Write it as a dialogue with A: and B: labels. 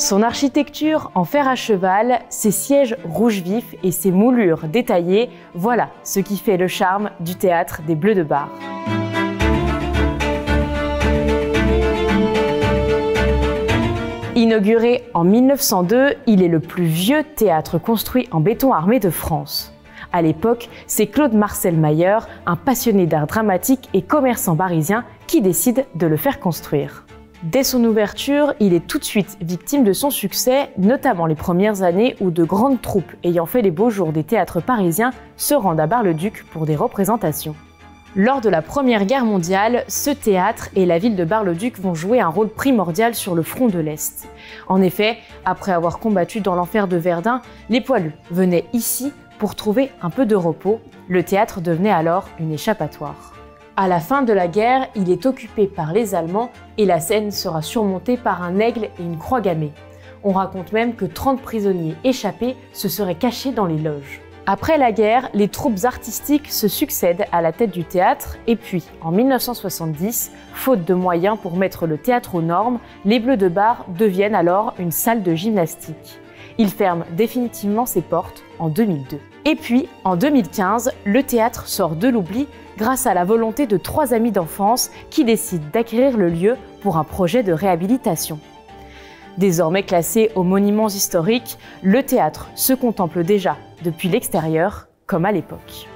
A: Son architecture en fer à cheval, ses sièges rouge vif et ses moulures détaillées, voilà ce qui fait le charme du théâtre des Bleus de Bar. Inauguré en 1902, il est le plus vieux théâtre construit en béton armé de France. À l'époque, c'est Claude Marcel Mayer, un passionné d'art dramatique et commerçant parisien, qui décide de le faire construire. Dès son ouverture, il est tout de suite victime de son succès, notamment les premières années où de grandes troupes ayant fait les beaux jours des théâtres parisiens se rendent à Bar-le-Duc pour des représentations. Lors de la Première Guerre mondiale, ce théâtre et la ville de Bar-le-Duc vont jouer un rôle primordial sur le front de l'Est. En effet, après avoir combattu dans l'enfer de Verdun, les poilus venaient ici pour trouver un peu de repos. Le théâtre devenait alors une échappatoire. À la fin de la guerre, il est occupé par les Allemands et la scène sera surmontée par un aigle et une croix gammée. On raconte même que 30 prisonniers échappés se seraient cachés dans les loges. Après la guerre, les troupes artistiques se succèdent à la tête du théâtre et puis, en 1970, faute de moyens pour mettre le théâtre aux normes, les Bleus de Bar deviennent alors une salle de gymnastique. Il ferme définitivement ses portes en 2002. Et puis, en 2015, le théâtre sort de l'oubli grâce à la volonté de 3 amis d'enfance qui décident d'acquérir le lieu pour un projet de réhabilitation. Désormais classé aux monuments historiques, le théâtre se contemple déjà depuis l'extérieur comme à l'époque.